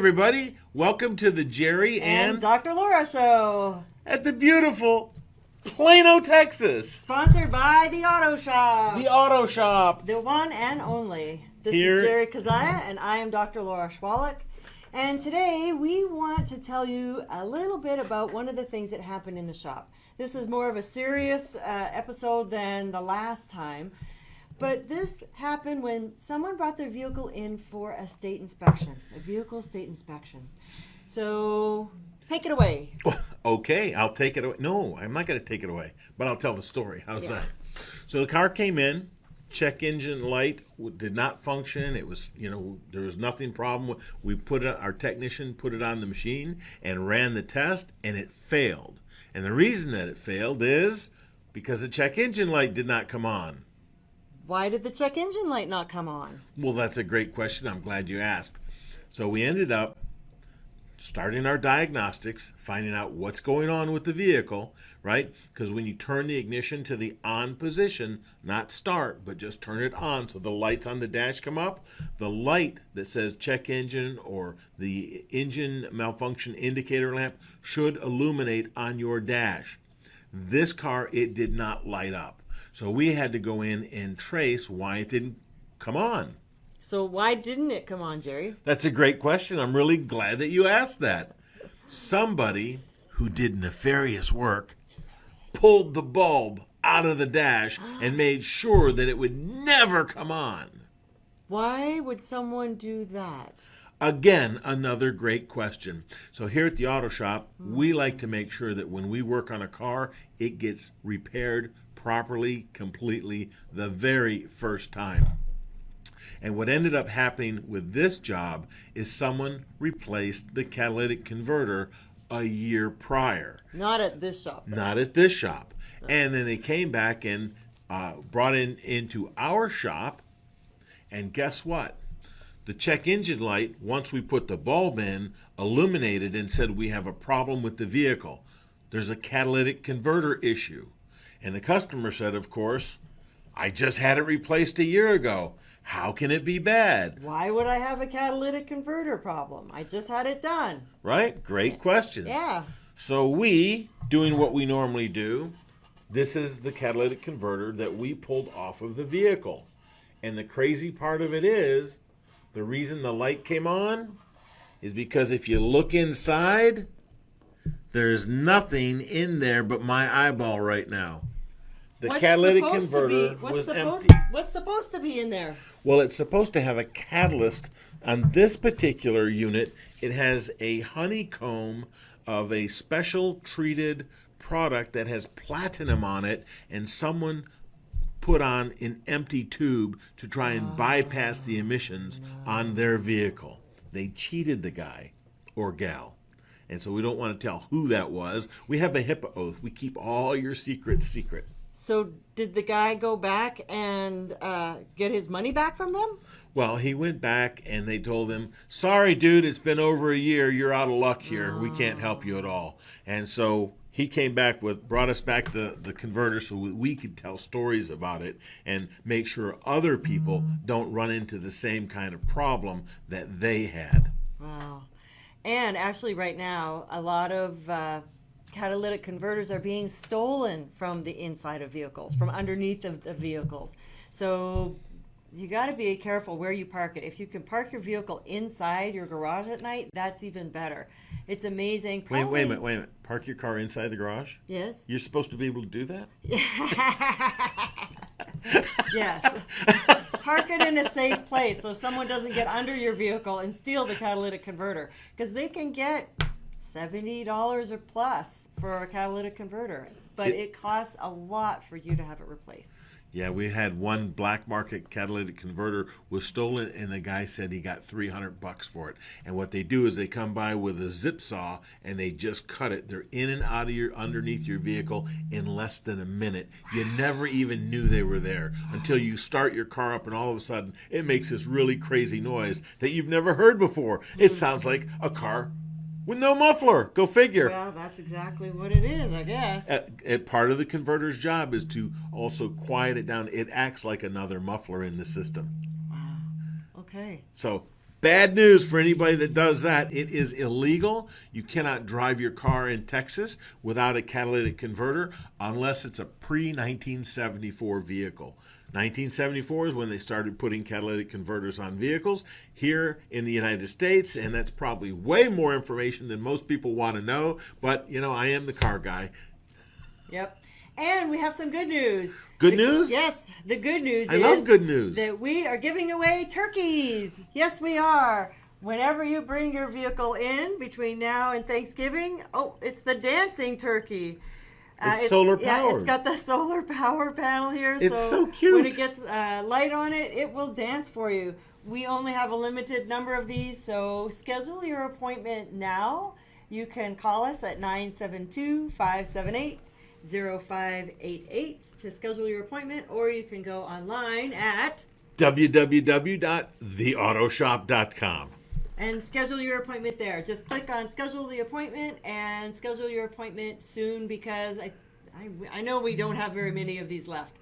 everybody. Welcome to the Jerry and Dr. Laura Show at the beautiful Plano, Texas. Sponsored by the Auto Shop. The Auto Shop. The one and only. This is Jerry Kezhaya, and I am Dr. Laura Schwalik. And today we want to tell you a little bit about one of the things that happened in the shop. This is more of a serious episode than the last time. But this happened when someone brought their vehicle in for a state inspection, a vehicle state inspection. So, take it away. Okay, I'll take it away. No, I'm not going to take it away, but I'll tell the story. How's that? So the car came in, check engine light did not function. It was, there was nothing problem. Our technician put it on the machine and ran the test, and it failed. And the reason that it failed is because the check engine light did not come on. Why did the check engine light not come on? Well, that's a great question. I'm glad you asked. So we ended up starting our diagnostics, finding out what's going on with the vehicle, right? Because when you turn the ignition to the on position, not start, but just turn it on so the lights on the dash come up, the light that says check engine or the engine malfunction indicator lamp should illuminate on your dash. This car, it did not light up. So we had to go in and trace why it didn't come on. So why didn't it come on, Jerry? That's a great question. I'm really glad that you asked that. Somebody who did nefarious work pulled the bulb out of the dash and made sure that it would never come on. Why would someone do that? Again, another great question. So here at the Auto Shop, we like to make sure that when we work on a car, it gets repaired properly, completely, the very first time. And what ended up happening with this job is someone replaced the catalytic converter a year prior. Not at this shop. Not at this shop. And then they came back and brought into our shop, and guess what? The check engine light, once we put the bulb in, illuminated and said we have a problem with the vehicle. There's a catalytic converter issue. And the customer said, of course, I just had it replaced a year ago. How can it be bad? Why would I have a catalytic converter problem? I just had it done. Right? Great questions. Yeah. So we, doing what we normally do, this is the catalytic converter that we pulled off of the vehicle. And the crazy part of it is, the reason the light came on is because if you look inside, there's nothing in there but my eyeball right now. The catalytic converter was empty. What's supposed to be in there? Well, it's supposed to have a catalyst. On this particular unit, it has a honeycomb of a special treated product that has platinum on it, and someone put on an empty tube to try and bypass the emissions on their vehicle. They cheated the guy or gal. And so we don't want to tell who that was. We have a HIPAA oath. We keep all your secrets secret. So did the guy go back and get his money back from them? Well, he went back and they told him, sorry, dude, it's been over a year. You're out of luck here. We can't help you at all. And so he came back brought us back the converter so we could tell stories about it and make sure other people don't run into the same kind of problem that they had. Wow. And actually right now, a lot of catalytic converters are being stolen from the inside of vehicles, from underneath of the vehicles. So you got to be careful where you park it. If you can park your vehicle inside your garage at night, that's even better. It's amazing. Wait a minute. Park your car inside the garage? Yes. You're supposed to be able to do that? Yes. Park it in a safe place so someone doesn't get under your vehicle and steal the catalytic converter, because they can get $70 or plus for a catalytic converter, but it costs a lot for you to have it replaced. Yeah, we had one black market catalytic converter was stolen, and the guy said he got $300 for it. And what they do is they come by with a zip saw and they just cut it. They're in and out of underneath your vehicle in less than a minute. You never even knew they were there until you start your car up, and all of a sudden it makes this really crazy noise that you've never heard before. It sounds like a car with no muffler. Go figure. Well, that's exactly what it is, I guess. Part of the converter's job is to also quiet it down. It acts like another muffler in the system. Wow. Okay. So Bad news for anybody that does that. It is illegal. You cannot drive your car in Texas without a catalytic converter unless it's a pre-1974 vehicle. 1974 is when they started putting catalytic converters on vehicles here in the United States, and that's probably way more information than most people want to know, but, I am the car guy. Yep. And we have some good news. Good news? Yes, the good news I love good news. That we are giving away turkeys. Yes, we are. Whenever you bring your vehicle in between now and Thanksgiving, it's the dancing turkey. It's solar powered. Yeah, it's got the solar power panel here. It's so cute. When it gets light on it, it will dance for you. We only have a limited number of these, so schedule your appointment now. You can call us at 972-578-0588 to schedule your appointment, or you can go online at www.theautoshop.com and schedule your appointment there. Just click on schedule the appointment and schedule your appointment soon, because I know we don't have very many of these left.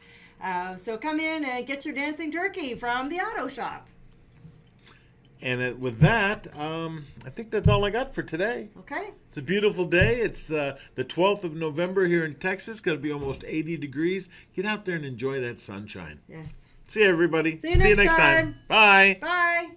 So come in and get your dancing turkey from the Auto Shop. And with that, I think that's all I got for today. Okay. It's a beautiful day. It's the 12th of November here in Texas. It's going to be almost 80 degrees. Get out there and enjoy that sunshine. Yes. See you, everybody. See you next time. Bye. Bye.